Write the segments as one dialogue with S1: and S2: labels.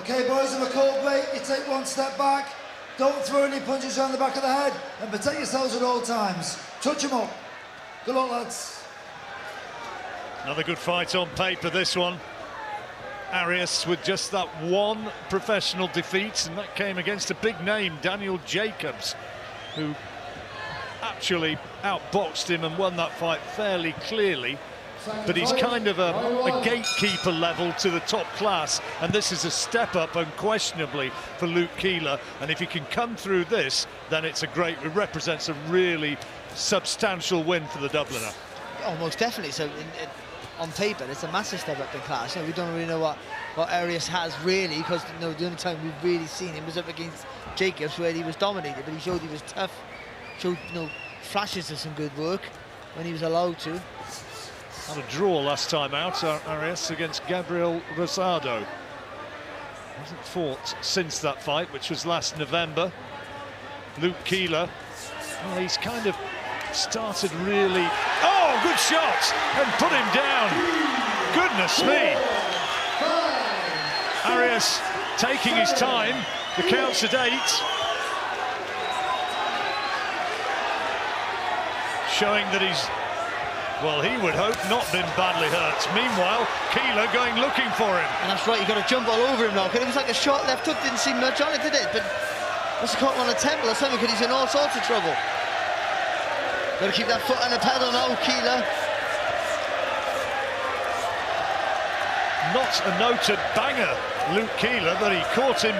S1: Okay, boys, if a cold break, you take one step back. Don't throw any punches around the back of the head and protect yourselves at all times. Touch them up. Good luck, lads.
S2: Another good fight on paper, this one. Arias with just that one professional defeat, and that came against a big name, Daniel Jacobs, who actually outboxed him and won that fight fairly clearly. But he's kind of a gatekeeper level to the top class, and this is a step up unquestionably for Luke Keeler. And if he can come through this, then it represents a really substantial win for the Dubliner.
S3: Oh, most definitely. So on paper, it's a massive step up in class. We don't really know what Arias has really, because the only time we've really seen him was up against Jacobs, where he was dominated, but he showed he was tough, showed flashes of some good work when he was allowed to.
S2: Had a draw last time out, Arias, against Gabriel Rosado. Hasn't fought since that fight, which was last November. Luke Keeler, well, he's kind of started really... Oh, good shot! And put him down. Goodness me. Arias taking his time. The count's at 8. Showing that he's, well, he would hope not been badly hurt. Meanwhile, Keeler going looking for him.
S3: And that's right, you got to jump all over him now, because it was like a short left hook, didn't seem much on it, did it? But must have caught him on the temple or something, because he's in all sorts of trouble. Got to keep that foot on the pedal now, Keeler.
S2: Not a noted banger, Luke Keeler, but he caught him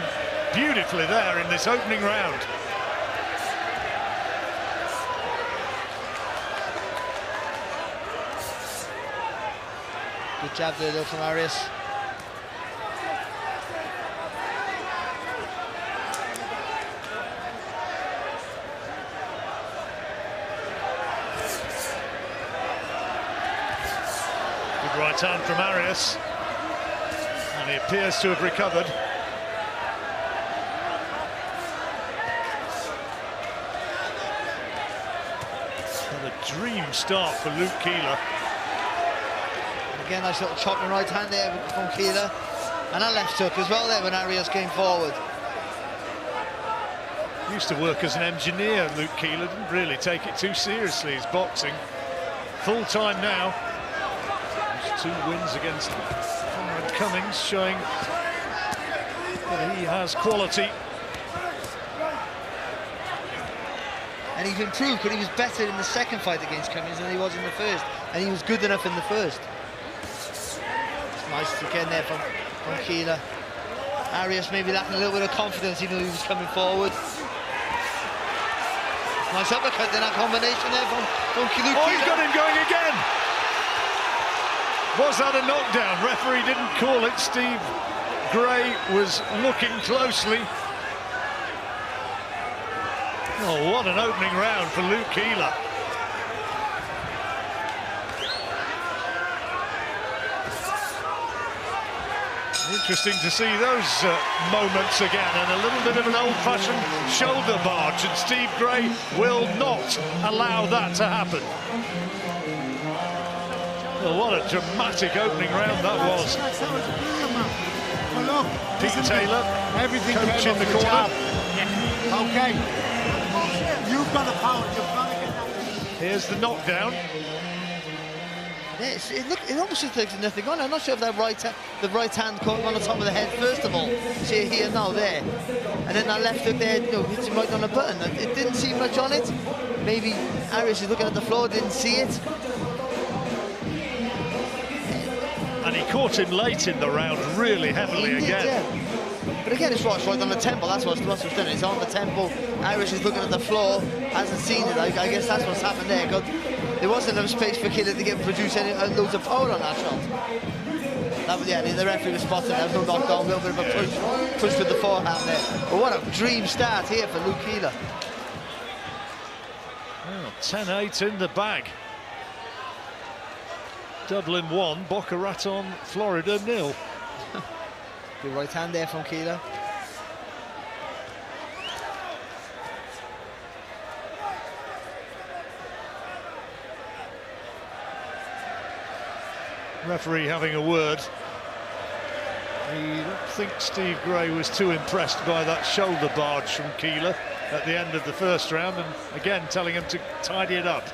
S2: beautifully there in this opening round.
S3: Good jab there, though, from Arias.
S2: Good right hand from Arias. And he appears to have recovered. And a dream start for Luke Keeler.
S3: Again, nice little chopping right hand there from Keeler. And a left hook as well there when Arias came forward.
S2: Used to work as an engineer, Luke Keeler. Didn't really take it too seriously, his boxing. Full time now. There's 2 wins against Conrad Cummings, showing that he has quality.
S3: And he's improved, but he was better in the second fight against Cummings than he was in the first. And he was good enough in the first. Nice again there from Keeler. Arias maybe lacking a little bit of confidence, even though he was coming forward. Nice uppercut in that combination there from Keeler.
S2: Oh, he's got him going again! Was that a knockdown? Referee didn't call it. Steve Gray was looking closely. Oh, what an opening round for Luke Keeler. Interesting to see those moments again, and a little bit of an old-fashioned shoulder barge, and Steve Gray will not allow that to happen. Well, what a dramatic opening round that was. Peter Taylor, coach in the corner.
S4: Okay, you've got the power, you've got to get that.
S2: Here's the knockdown.
S3: It almost looks like there's nothing on. I'm not sure if that the right hand caught him on the top of the head first of all. See here now, there, and then that left hook there, hits him right on the button. It didn't seem much on it. Maybe Arias is looking at the floor, didn't see it.
S2: And he caught him late in the round, really heavily again.
S3: Yeah. But again, it's right on the temple. That's what's done. It's on the temple. Arias is looking at the floor, hasn't seen it. I guess that's what's happened there. There wasn't enough space for Keeler to produce loads of power on that shot. That was, yeah, the referee was spotting. There was no knockdown, a little bit of a push with the forehand there. But what a dream start here for Luke Keeler.
S2: Well, 10-8 in the bag. Dublin 1, Boca Raton, Florida 0.
S3: Good right hand there from Keeler.
S2: Referee having a word I don't think Steve Gray was too impressed by that shoulder barge from Keeler at the end of the first round, and again telling him to tidy it up.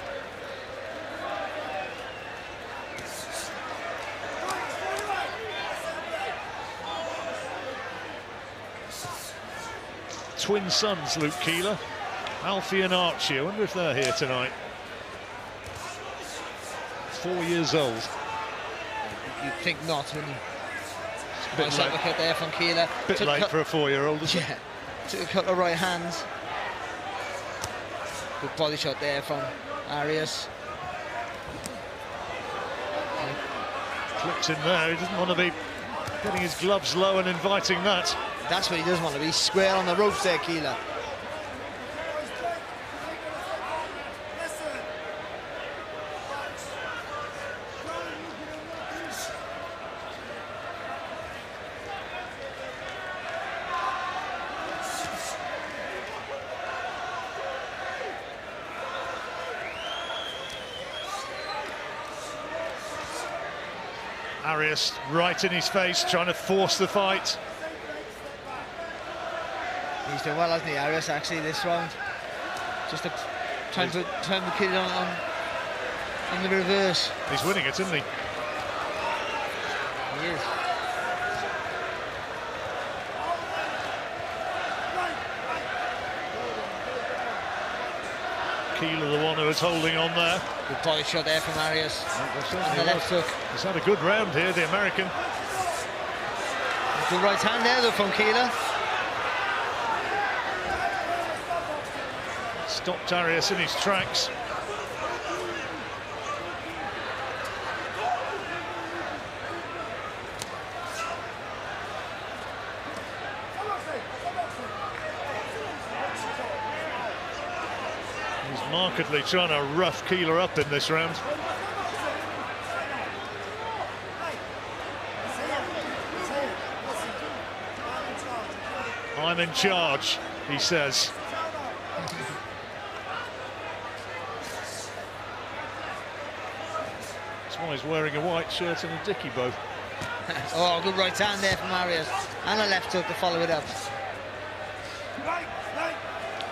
S2: Twin sons, Luke Keeler, Alfie and Archie. I wonder if they're here tonight. 4 years old.
S3: You'd think not, wouldn't you?
S2: Bit
S3: Nice
S2: late.
S3: uppercut there from Keeler.
S2: Bit late for a 4-year-old, isn't it?
S3: Yeah, took a couple of right hands. Good body shot there from Arias.
S2: Flips in there. He doesn't want to be getting his gloves low and inviting that.
S3: That's what he does want to be, square on the ropes there, Keeler.
S2: Arias right in his face, trying to force the fight.
S3: He's done well, hasn't he, Arias, actually, this round. Just trying to put the kid on the reverse.
S2: He's winning it, isn't he?
S3: He is.
S2: Keeler, the one who was holding on there.
S3: Good body shot there from Arias.
S2: And
S3: the left hook.
S2: He's had a good round here, the American.
S3: Good right hand there, though, from Keeler.
S2: Stopped Arias in his tracks. He's markedly trying to rough Keeler up in this round. I'm in charge, he says. That's why he's wearing a white shirt and a dicky bow.
S3: Oh, good right hand there from Arias. And a left hook to follow it up.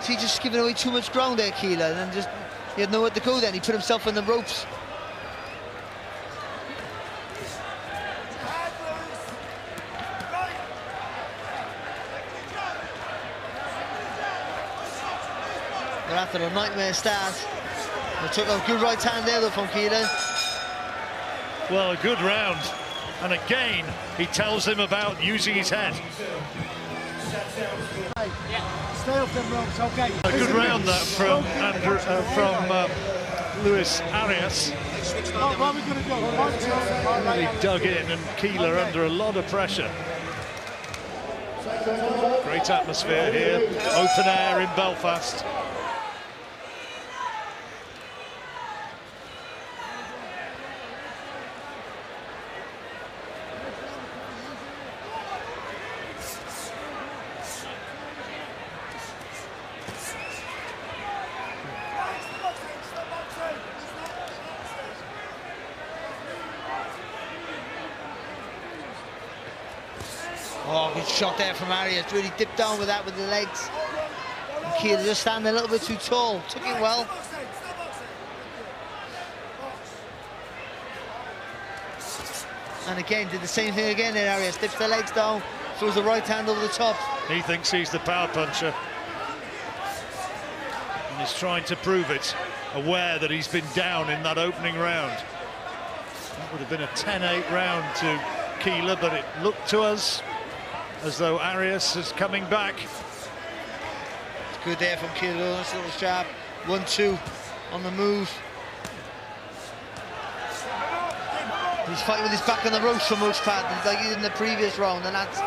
S3: See, just giving away too much ground there, Keeler, and then just he had nowhere to go then. He put himself in the ropes. We're after a nightmare start. They took a good right hand there though from Keeler.
S2: Well, a good round. And again, he tells him about using his head.
S4: Stay off them ropes, okay?
S2: A good round that from Luis Arias.
S4: What are we going to do? 1, 2, all
S2: Really
S4: right.
S2: dug in, and Keeler under a lot of pressure. Great atmosphere here, open air in Belfast.
S3: Oh, good shot there from Arias. Really dipped down with that with the legs. And Keeler just standing a little bit too tall. Took it well. And again, did the same thing again there, Arias. Dips the legs down, throws the right hand over the top.
S2: He thinks he's the power puncher. And he's trying to prove it, aware that he's been down in that opening round. That would have been a 10-8 round to Keeler, but it looked to us as though Arias is coming back.
S3: It's good there from Keeler, nice little jab. 1-2 on the move. He's fighting with his back on the ropes for most part, like he did in the previous round, and that's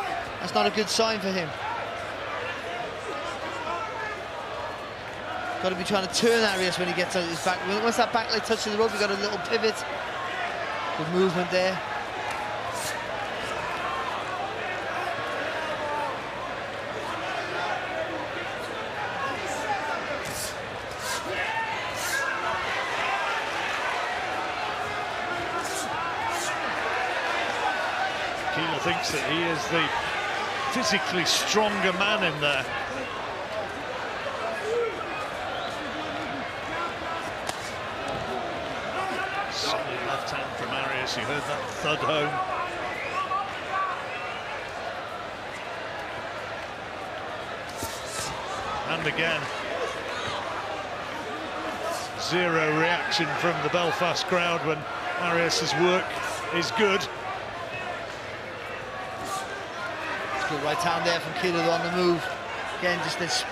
S3: not a good sign for him. Got to be trying to turn Arias when he gets on his back. Once that back leg touches the rope, he got a little pivot. Good movement there.
S2: thinks that he is the physically stronger man in there. Solid left hand from Arias. You heard that thud home. And again. Zero reaction from the Belfast crowd when Arias's work is good.
S3: Good right hand there from Keeler on the move. Again, just this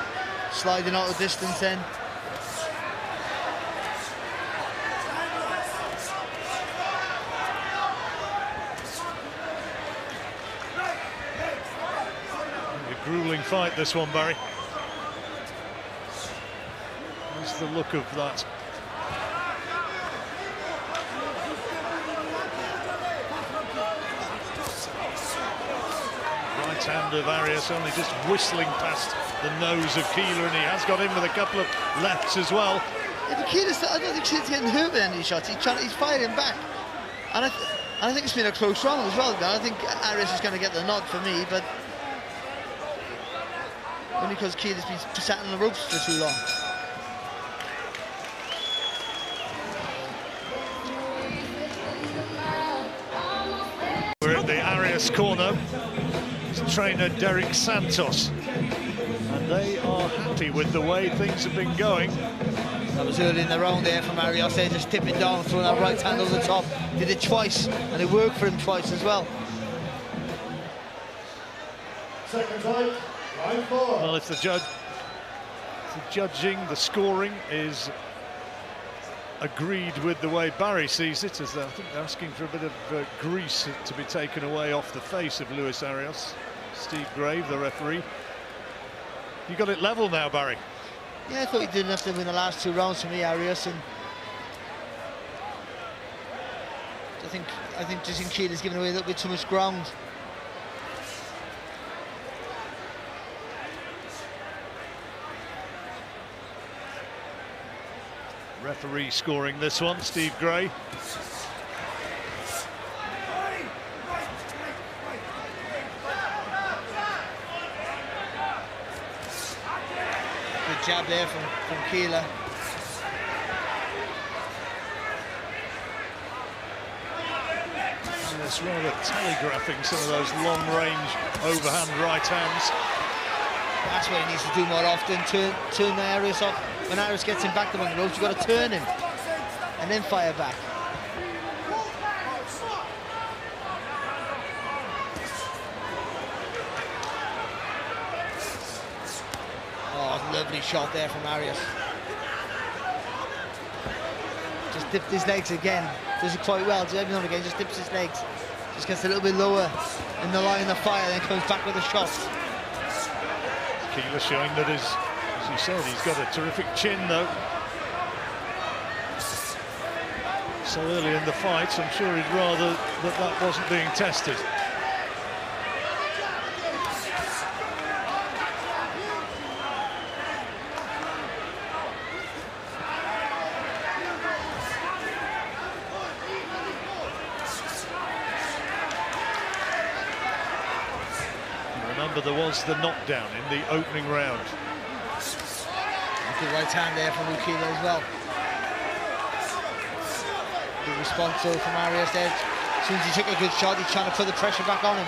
S3: sliding out of distance then.
S2: A grueling fight, this one, Barry. What's the look of that? Right hand of Arias only just whistling past the nose of Keeler, and he has got in with a couple of lefts as well.
S3: Yeah, but Keeler's, I don't think Keeler's getting hurt with any of these shots. He's firing back. And I think it's been a close round as well. I think Arias is going to get the nod for me, but only because Keeler's been sat on the ropes for too long.
S2: We're at the Arias corner. It's trainer Derek Santos, and they are happy with the way things have been going.
S3: That was early in the round there from Arias, there just tipping down, throwing that right hand over the top. Did it twice, and it worked for him twice as well.
S1: Second fight, round 4.
S2: Well, if the judging, the scoring is agreed with the way Barry sees it, as I think they're asking for a bit of grease to be taken away off the face of Luis Arias. Steve Grave, the referee. You got it level now, Barry.
S3: Yeah, I thought he did enough to win the last 2 rounds for me, Arias, and I think just Keeler's giving away a little bit too much ground.
S2: Referee scoring this one, Steve Gray.
S3: Good jab there from Keeler.
S2: And it's rather telegraphing some of those long-range overhand right hands.
S3: That's what he needs to do more often, turn the Arias off. When Arias gets him back to the ropes, you've got to turn him and then fire back. Oh, lovely shot there from Arias. Just dipped his legs again. Does it quite well. Every now and again, just dips his legs. Just gets a little bit lower in the line of fire, then comes back with a shot.
S2: Keeler showing that, as you said, he's got a terrific chin, though. So early in the fight, I'm sure he'd rather that wasn't being tested. Remember, there was the knockdown in the opening round.
S3: Good right hand there from Keeler as well. Good response though from Arias there. As soon as he took a good shot, he's trying to put the pressure back on him.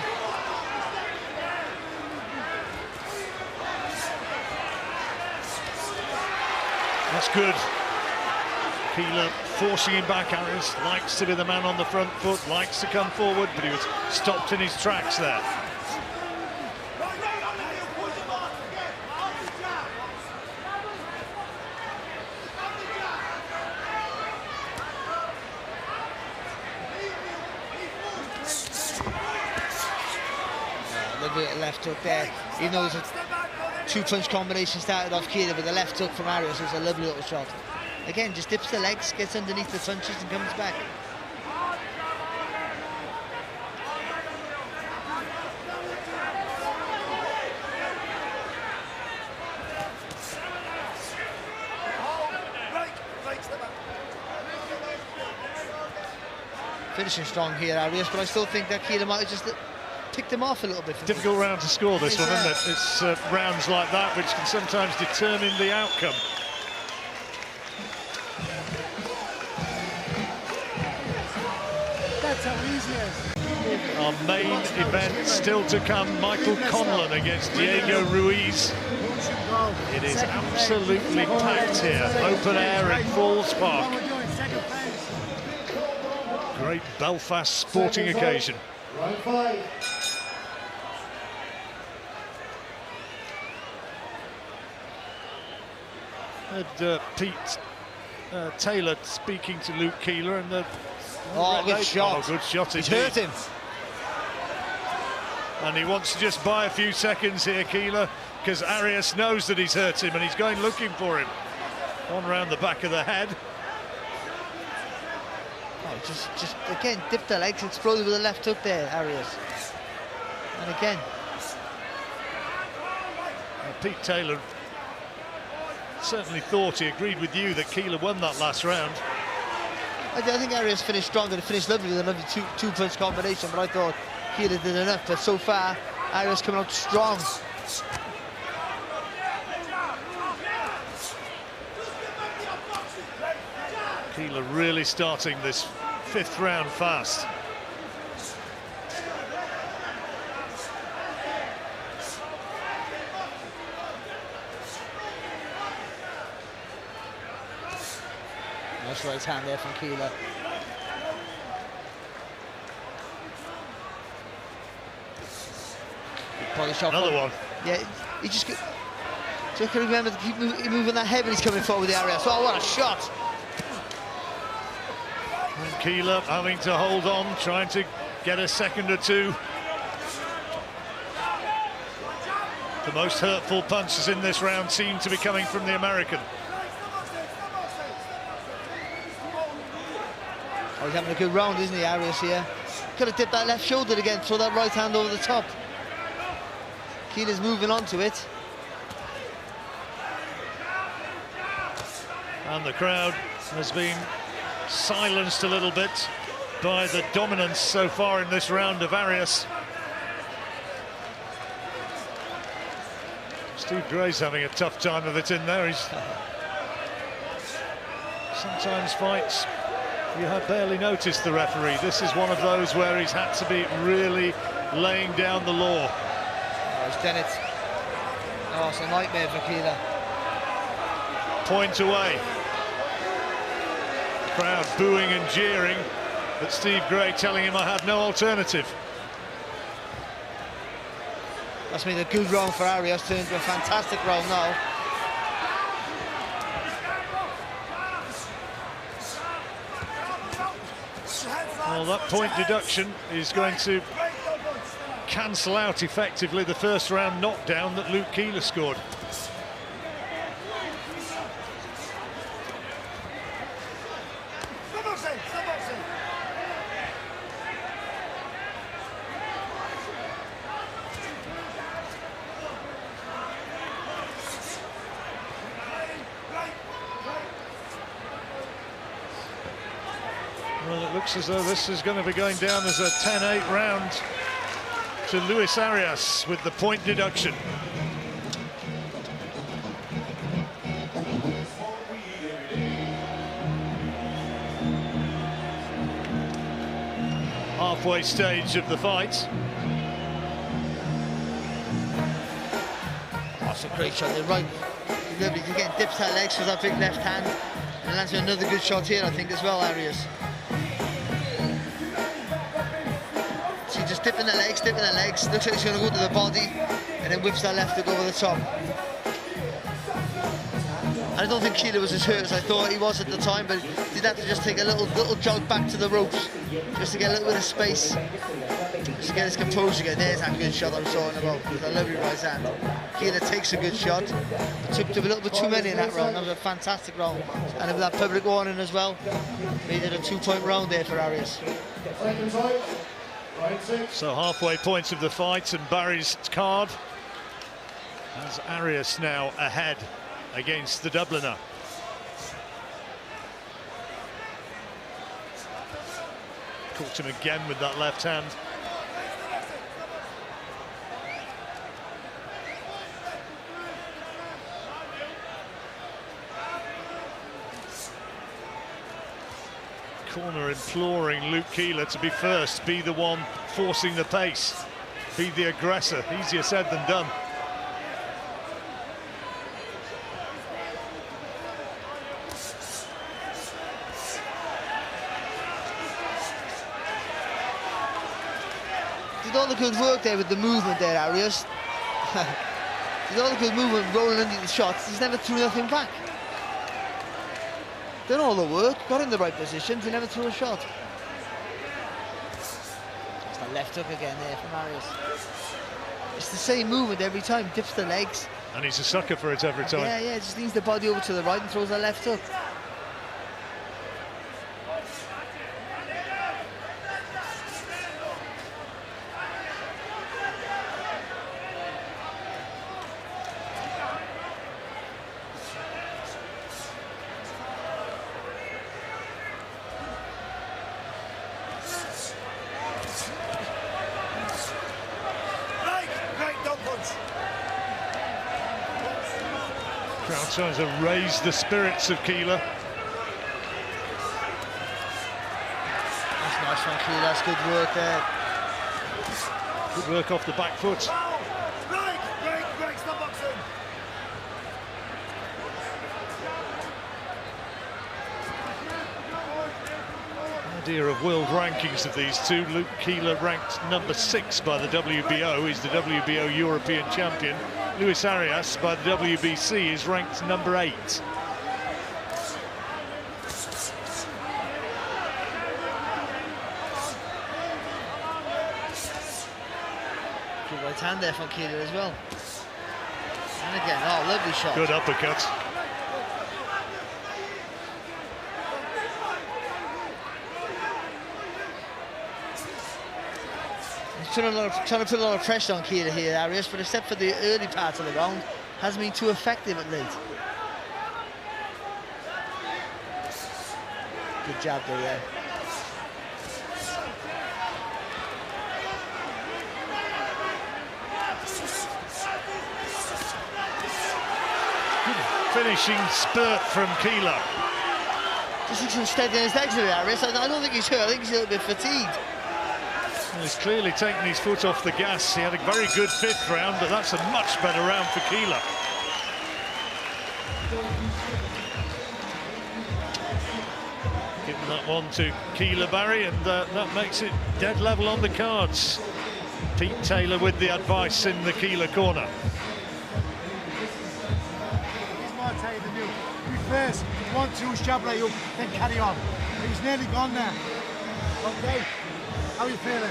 S2: That's good. Keeler forcing him back. Arias likes to be the man on the front foot, likes to come forward, but he was stopped in his tracks there.
S3: Left hook there, even though it was a 2-punch combination started off Keeler, but the left hook from Arias was a lovely little shot. Again, just dips the legs, gets underneath the punches and comes back. Finishing strong here, Arias, but I still think that Keeler might have just picked him off a little bit.
S2: Difficult round to score, this one, isn't it? It's rounds like that which can sometimes determine the outcome.
S4: That's how easy it is.
S2: Our main event still to come, Michael Conlon against Diego Ruiz. It is absolutely packed here, open air at Falls Park. Great Belfast sporting occasion. And Pete Taylor speaking to Luke Keeler, and the
S3: good shot.
S2: Good shot.
S3: He's hurt him.
S2: And he wants to just buy a few seconds here, Keeler, because Arias knows that he's hurt him and he's going looking for him. One round the back of the head.
S3: Oh, just again, dipped the legs, exploded with the left hook there, Arias. And again.
S2: Pete Taylor certainly thought, he agreed with you, that Keeler won that last round.
S3: I think Arias finished stronger, he finished lovely with another two-punch combination, but I thought Keeler did enough. But so far, Arias coming out strong.
S2: Keeler really starting this 5th round fast.
S3: Nice right hand there from Keeler.
S2: Another one.
S3: Yeah, he just got... So I can remember to keep moving that head when he's coming forward with the Arias. Oh, what a shot!
S2: And Keeler having to hold on, trying to get a second or two. The most hurtful punches in this round seem to be coming from the American.
S3: Oh, he's having a good round, isn't he, Arias here? Could have dipped that left shoulder again, throw that right hand over the top. Keeler's moving on to it.
S2: And the crowd has been silenced a little bit by the dominance so far in this round of Arias. Steve Gray's having a tough time of it in there. He's sometimes fights you have barely noticed the referee. This is one of those where he's had to be really laying down the law.
S3: Oh, he's done it. Oh, it's a nightmare for Keeler.
S2: Point away. Crowd booing and jeering, but Steve Gray telling him I had no alternative.
S3: That's been a good round for Arias, turned into a fantastic round now.
S2: Well, that point deduction is going to cancel out effectively the first round knockdown that Luke Keeler scored. Well, it looks as though this is going to be going down as a 10-8 round to Luis Arias with the point deduction. Halfway stage of the fight.
S3: That's a great shot. They're right. Lovely. Again, dips that legs with that big left hand. And lands another good shot here, I think, as well, Arias. See, just dipping the legs, looks like he's going to go to the body, and then whips that left hook over the top. I don't think Keeler was as hurt as I thought he was at the time, but he did have to just take a little jog back to the ropes, just to get a little bit of space, just to get his composure again. There's that good shot I was talking about, with a lovely right hand. Keeler takes a good shot, took a little bit too many in that round. That was a fantastic round, and with that public warning as well, made it a 2-point round there for Arias.
S2: So halfway points of the fight, and Barry's card has Arias now ahead against the Dubliner. Caught him again with that left hand. Corner imploring Luke Keeler to be first, be the one forcing the pace, be the aggressor. Easier said than done.
S3: Did all the good work there with the movement there, Arias. Did all the good movement rolling into the shots. He's never threw nothing back. Done all the work, got in the right positions, he never threw a shot. It's the left hook again there from Arias. It's the same movement every time, dips the legs.
S2: And he's a sucker for it every time.
S3: Yeah, just leans the body over to the right and throws a left hook.
S2: Crowd trying to raise the spirits of Keeler.
S3: That's nice from Keeler, that's good work there.
S2: Good work off the back foot.
S1: Break, stop boxing.
S2: Idea of world rankings of these two. Luke Keeler ranked number 6 by the WBO. He's the WBO European champion. Luis Arias by the WBC is ranked number 8.
S3: Good right hand there from Keeler as well. And again, oh, lovely shot.
S2: Good uppercut.
S3: Trying to put a lot of pressure on Keeler here, Arias, but except for the early parts of the round, hasn't been too effective at late. Good jab though, yeah.
S2: Good finishing spurt from Keeler.
S3: Just looks unsteady on his legs with Arias. I don't think he's hurt, I think he's a little bit fatigued.
S2: Well, he's clearly taken his foot off the gas. He had a very good 5th round, but that's a much better round for Keeler. Giving that one to Keeler, Barry, and that makes it dead level on the cards. Pete Taylor with the advice in the Keeler corner.
S4: He's more tired than you. You first, 1-2, jab like you, then carry on. He's nearly gone there. Okay? How are you feeling?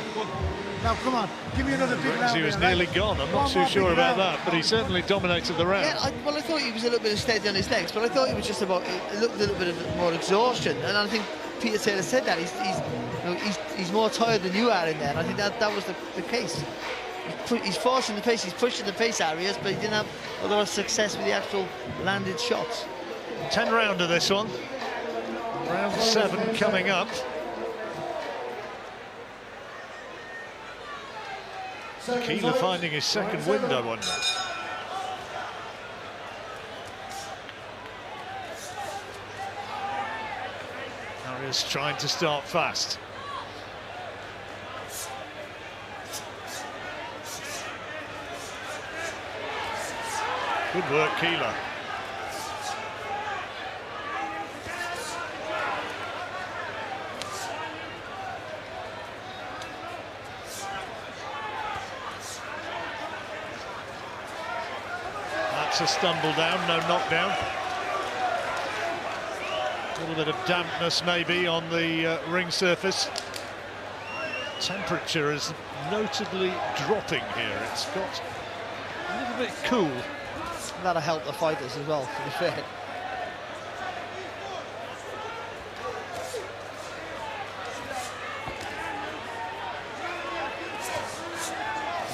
S4: Now, come on, give me another big round.
S2: He was
S4: here,
S2: nearly
S4: right?
S2: gone. I'm not too sure about that, but he certainly dominated the round.
S3: Yeah, I thought he was a little bit unsteady on his legs, but I thought he was just about a little bit of more exhaustion, and I think Peter Taylor said that he's more tired than you are in there, and I think that was the case. He's forcing the pace, he's pushing the pace areas, but he didn't have a lot of success with the actual landed shots.
S2: 10 rounder this one. Round 7 coming up. Keeler finding his second window on that. Arias trying to start fast. Good work, Keeler. That's a stumble down, no knockdown. A little bit of dampness maybe on the ring surface. Temperature is notably dropping here. It's got a little bit cool.
S3: That'll help the fighters as well, to be fair.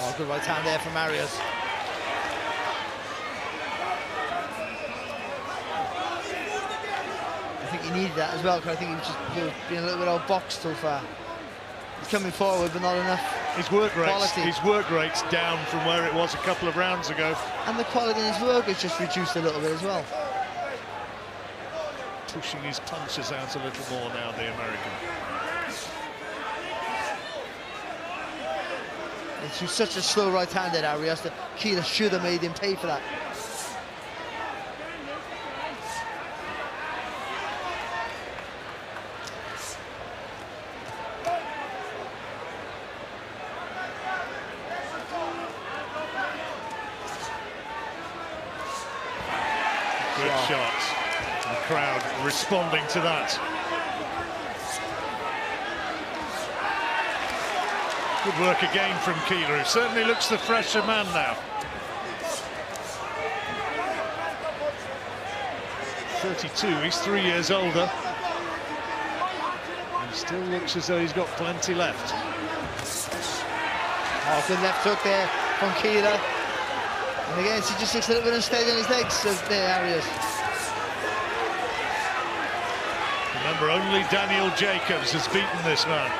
S3: Oh, good right hand there from Arias. I think he needed that as well, because I think he was just being a little bit outboxed so far. He's coming forward, but not enough.
S2: His work rate's down from where it was a couple of rounds ago.
S3: And the quality in his work has just reduced a little bit as well.
S2: pushing his punches out a little more now, the American.
S3: It's such a slow right-handed Arias that Keeler should have made him pay for that.
S2: Good shot. The crowd responding to that. Good work again from Keeler, who certainly looks the fresher man now. 32, he's 3 years older. And still looks as though he's got plenty left.
S3: Oh, good left hook there from Keeler. And again, he just looks a little bit unsteady on his legs, so there, Arias.
S2: Remember, only Daniel Jacobs has beaten this man.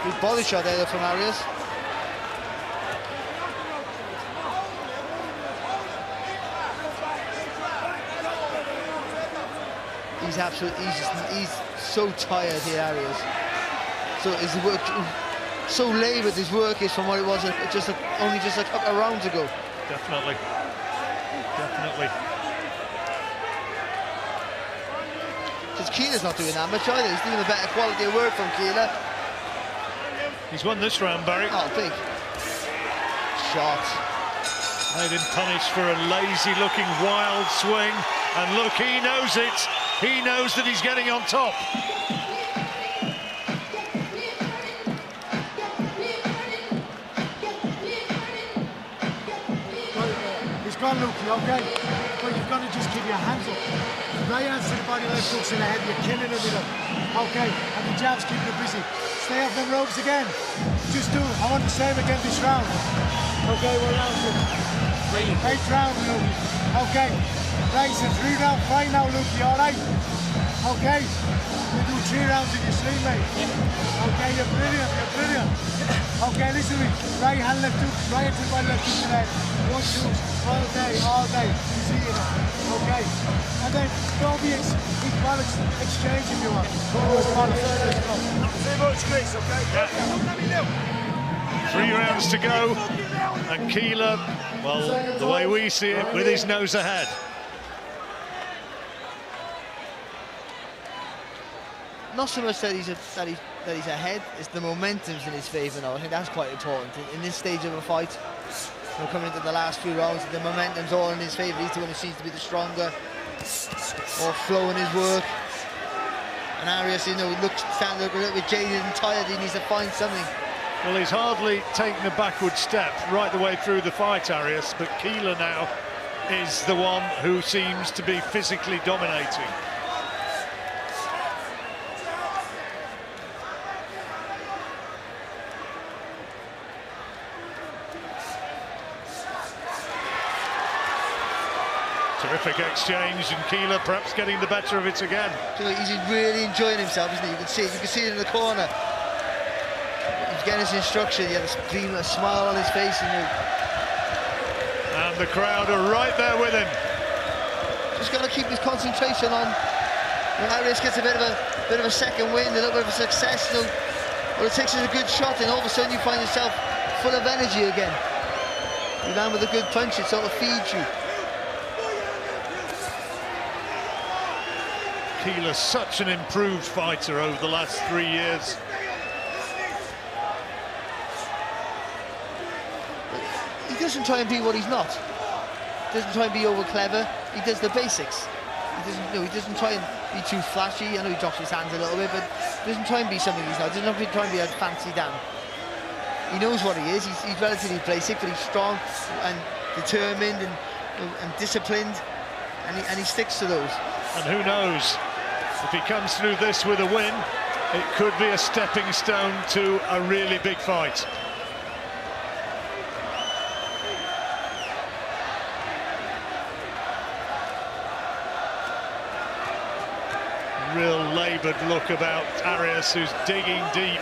S3: Good body shot there from Arias. He's absolutely, he's so tired here, Arias. So his work, so laboured his work is from what it was only just a couple of rounds ago.
S2: Definitely. Definitely.
S3: Because Keeler's not doing that much either. He's doing a better quality of work from Keeler.
S2: He's won this round, Barry.
S3: Oh, big shot.
S2: Made him punish for a lazy-looking wild swing. And look, he knows it. He knows that he's getting on top.
S4: He's gone, Lukey, okay? But you've got to just keep your hands up. Right hands to the body, left hooks in the head, you're killing him with it. Okay, and the jab's keeping him busy. Stay off them ropes again. Just do it. I want the same again this round. Okay, we're round to 8th round, Lukey. Okay, right, it's a 3-round fight now, Lukey, all right? Okay, you do 3 rounds in your sleep, mate. Okay, you're brilliant, you're brilliant. Okay, listen to me. Right hand, left hook, right hand to the body, left hook to the head. 1, 2, all day, you see it. Okay, and then don't be equality exchange if you want. Too much, Chris, okay?
S2: Yeah. 3 rounds to go, and Keeler, well, the way we see it, with his nose ahead.
S3: Not so much that he's ahead, it's the momentum's in his favour now. I think that's quite important in this stage of a fight. We're coming into the last few rounds, the momentum's all in his favour. He's the one who seems to be the stronger, more flow in his work. And Arias, you know, starting to look a little bit jaded and tired. He needs to find something.
S2: Well, he's hardly taken a backward step right the way through the fight, Arias, but Keeler now is the one who seems to be physically dominating. Terrific exchange, and Keeler perhaps getting the better of it again.
S3: He's really enjoying himself, isn't he? You can see it in the corner. He's getting his instruction. He had a smile on his face, and
S2: the crowd are right there with him.
S3: Just got to keep his concentration on. When Arias gets a bit of a second win, a little bit of a success, you know, what it takes is a good shot, and all of a sudden you find yourself full of energy again. You land with a good punch, it sort of feeds you.
S2: Keeler, such an improved fighter over the last 3 years.
S3: He doesn't try and be what he's not. He doesn't try and be over clever. He does the basics. He doesn't try and be too flashy. I know he drops his hands a little bit, but he doesn't try and be something he's not. He doesn't try and be a fancy Dan. He knows what he is. He's relatively basic, but he's strong and determined and disciplined, and he sticks to those.
S2: And who knows, if he comes through this with a win, it could be a stepping stone to a really big fight. Real laboured look about Arias, who's digging deep.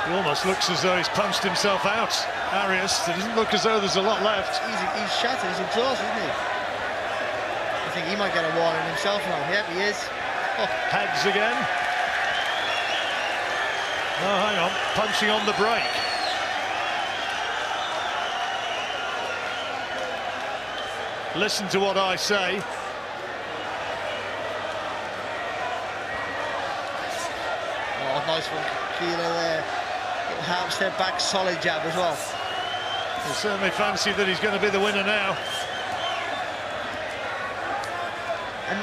S2: He almost looks as though he's punched himself out, Arias. It doesn't look as though there's a lot left.
S3: He's shattered, he's exhausted, isn't he? I think he might get a warning himself now. Yep, he is. Oh.
S2: Heads again. Oh, hang on, punching on the break. Listen to what I say.
S3: Oh, nice one, Keeler there. Half step back, solid jab as well.
S2: He'll certainly fancy that he's going to be the winner now.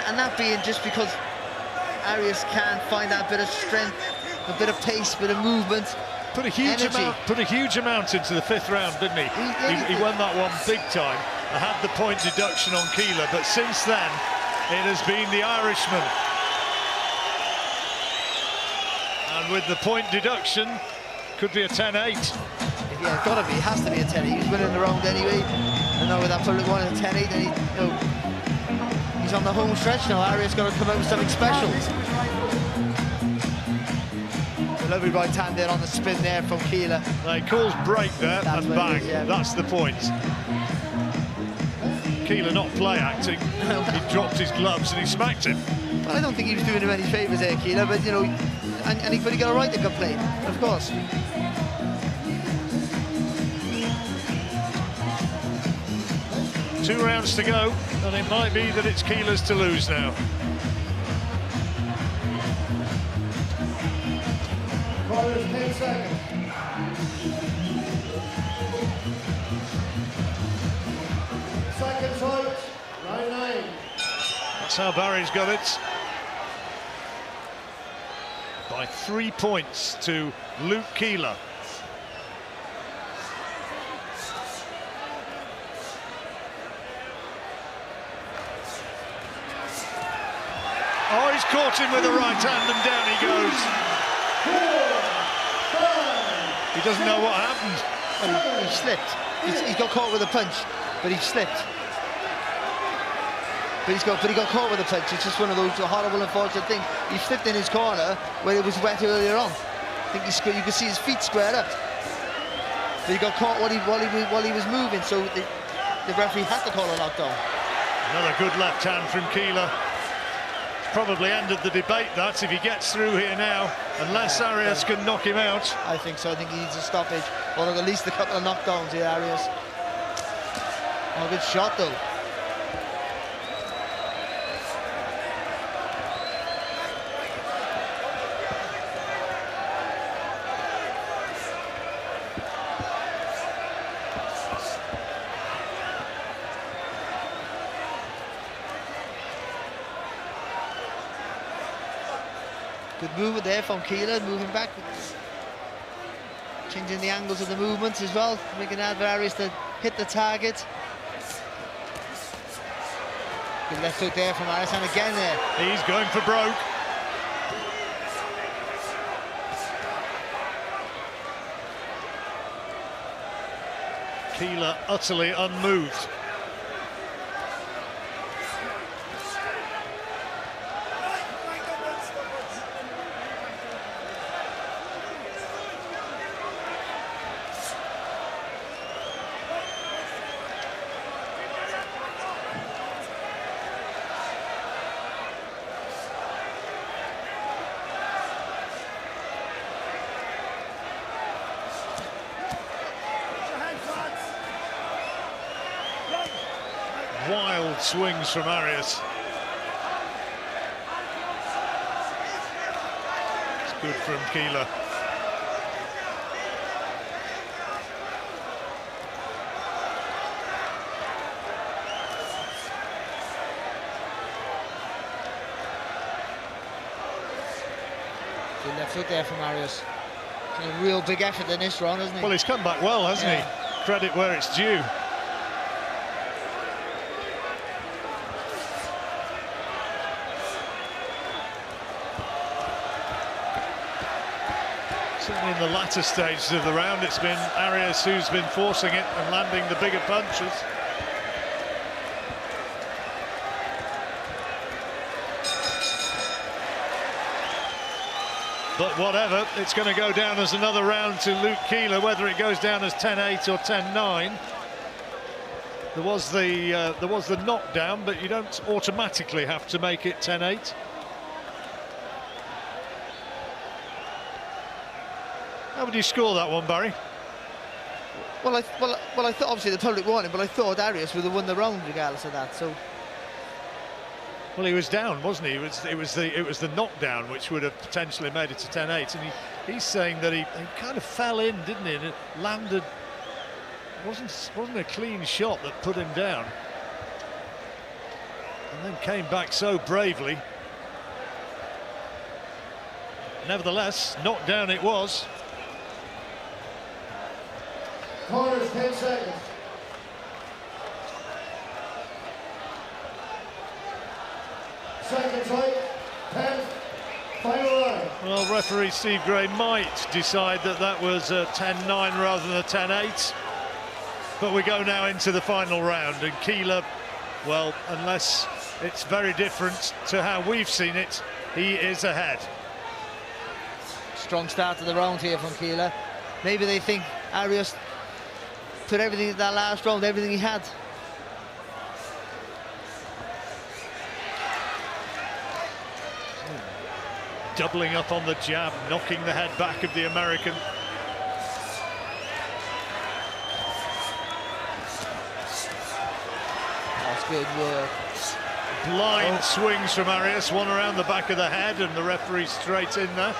S3: And that being just because Arias can't find that bit of strength, a bit of pace, a bit of movement.
S2: Put a huge amount into the 5th round, didn't he? He won that one big time. I had the point deduction on Keeler, but since then it has been the Irishman. And with the point deduction, could be a 10-8.
S3: Yeah, it's gotta be. It has to be a 10-8. He was winning the round anyway. And now with that public one, it's a 10-8, and he's on the home stretch now. Arias got to come out with something special. A lovely right hand there on the spin there from Keeler.
S2: He calls break there,
S3: That's
S2: and bang.
S3: Yeah.
S2: That's the point. Keeler not play acting. He dropped his gloves and he smacked him.
S3: Well, I don't think he was doing him any favours there, Keeler, but you know, and he got a right to complain, of course.
S2: Two rounds to go, and it might be that it's Keeler's to lose now.
S1: Quarters, 10 seconds. Seconds out, round 9.
S2: That's how Barry's got it. By 3 points to Luke Keeler. Oh, he's caught him with the right hand and down he goes.
S1: 4, 5.
S2: He doesn't know what happened.
S3: Well, he slipped. He's got caught with a punch, but he slipped. But he got caught with a punch. It's just one of those horrible, unfortunate things. He slipped in his corner where it was wet earlier on. I think you could see his feet squared up. But he got caught while he was moving, so the referee had to call a knockdown.
S2: Another good left hand from Keeler. Probably ended the debate, that, if he gets through here now, unless Arias can knock him out.
S3: I think so. I think he needs a stoppage, or at least a couple of knockdowns here, Arias. Oh, good shot though. Good movement there from Keeler, moving back, changing the angles of the movements as well, making it for Arias to hit the target. Good left hook there from Arias, and again there.
S2: He's going for broke. Keeler utterly unmoved. Wild swings from Arias. It's good from Keeler.
S3: Good left hook there from Arias. A real big effort in this round, hasn't he?
S2: Well, he's come back well, hasn't he? Credit where it's due. Certainly in the latter stages of the round, it's been Arias who's been forcing it and landing the bigger punches. But whatever, it's going to go down as another round to Luke Keeler, whether it goes down as 10-8 or 10-9. There was the knockdown, but you don't automatically have to make it 10-8. How would you score that one, Barry?
S3: Well, I thought obviously the public won it, but I thought Arias would have won the round regardless of that. So,
S2: well, he was down, wasn't he? It was the knockdown which would have potentially made it to 10-8, and he's saying that he kind of fell in, didn't he? And it landed. Wasn't a clean shot that put him down, and then came back so bravely. Nevertheless, knocked down it was.
S1: Corners, 10 seconds. Second fight, 10, final round.
S2: Well, referee Steve Gray might decide that was a 10-9 rather than a 10-8. But we go now into the final round, and Keeler, well, unless it's very different to how we've seen it, he is ahead.
S3: strong start to the round here from Keeler. Maybe they think Arias put everything in that last round, everything he had.
S2: Doubling up on the jab, knocking the head back of the American.
S3: That's good work.
S2: Blind swings from Arias, one around the back of the head, and the referee straight in there.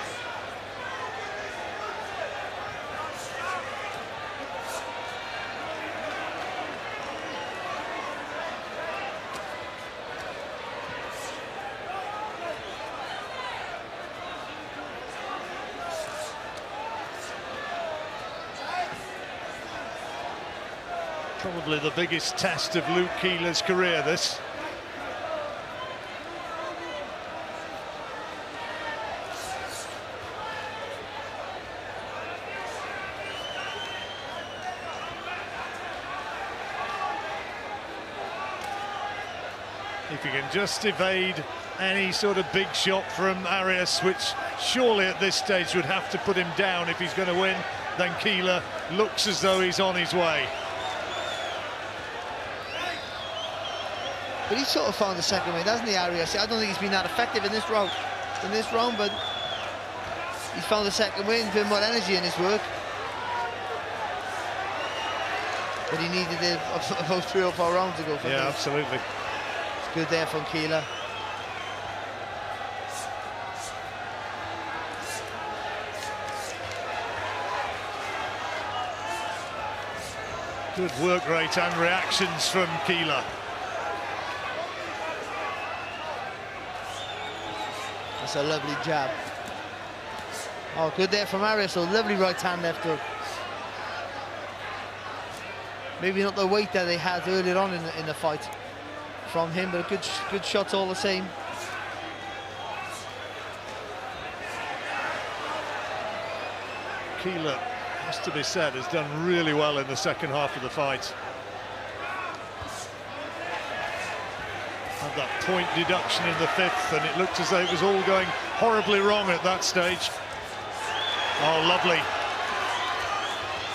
S2: Probably the biggest test of Luke Keeler's career, this. If he can just evade any sort of big shot from Arias, which surely at this stage would have to put him down if he's going to win, then Keeler looks as though he's on his way.
S3: But he's sort of found the second win, hasn't he, Arias? I don't think he's been that effective in this round, but he's found the second win, putting more energy in his work. But he needed about 3 or 4 rounds to go for.
S2: Yeah, absolutely.
S3: It's good there from Keeler.
S2: Good work rate and reactions from Keeler.
S3: That's a lovely jab. Oh, good there from Arias. So lovely right hand left hook. Maybe not the weight that they had earlier on in the fight from him, but a good shot all the same.
S2: Keeler, has to be said, has done really well in the second half of the fight. Had that point deduction in the 5th, and it looked as though it was all going horribly wrong at that stage. Oh, lovely.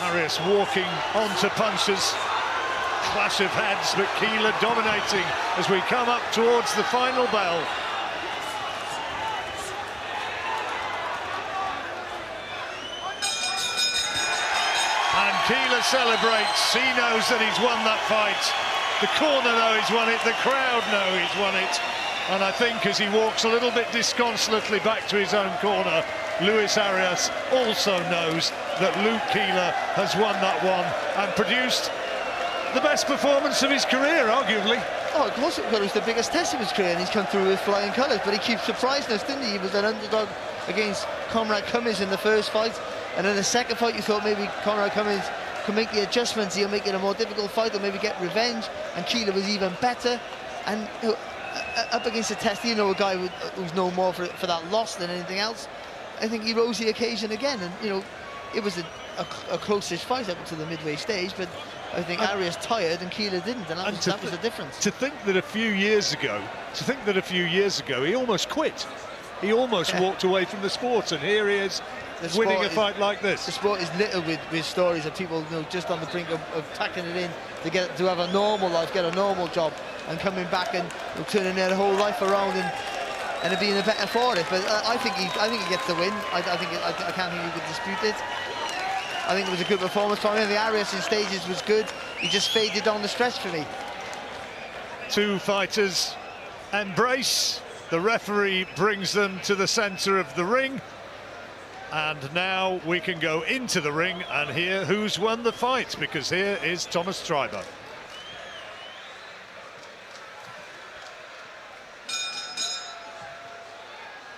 S2: Arias walking onto punches. Clash of heads, but Keeler dominating as we come up towards the final bell. And Keeler celebrates. He knows that he's won that fight. The corner know he's won it, the crowd know he's won it. And I think as he walks a little bit disconsolately back to his own corner, Luis Arias also knows that Luke Keeler has won that one and produced the best performance of his career, arguably.
S3: Oh, of course, it was the biggest test of his career, and he's come through with flying colours, but he keeps surprising us, didn't he? He was an underdog against Conrad Cummins in the first fight, and in the second fight you thought maybe Conrad Cummins could make the adjustments, he'll make it a more difficult fight, or maybe get revenge, and Keeler was even better. And up against a test, you know, a guy who's known more for that loss than anything else, I think he rose the occasion again. And, you know, it was a close-ish fight up to the midway stage, but I think Arias tired and Keeler didn't, and that was the difference.
S2: To think that a few years ago, he almost quit. he almost walked away from the sport, and here he is winning a fight like this.
S3: The sport is littered with stories of people, you know, just on the brink of tacking it in to have a normal life, get a normal job, and coming back and turning their whole life around and being better for it. But I think he gets the win. I can't think you could dispute it. I think it was a good performance from him. The Arias in stages was good. He just faded down the stretch for me.
S2: Two fighters embrace. The referee brings them to the centre of the ring. And now we can go into the ring and hear who's won the fight, because here is Thomas Treiber.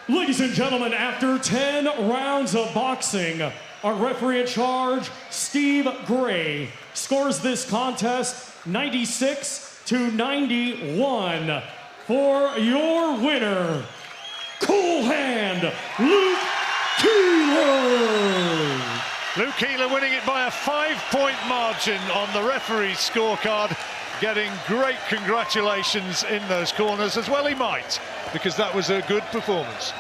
S5: Ladies and gentlemen, after 10 rounds of boxing, our referee in charge, Steve Gray, scores this contest 96-91 for your winner, Cool Hand, Luke Keeler.
S2: Luke Keeler winning it by a 5-point margin on the referee's scorecard, getting great congratulations in those corners, as well he might, because that was a good performance.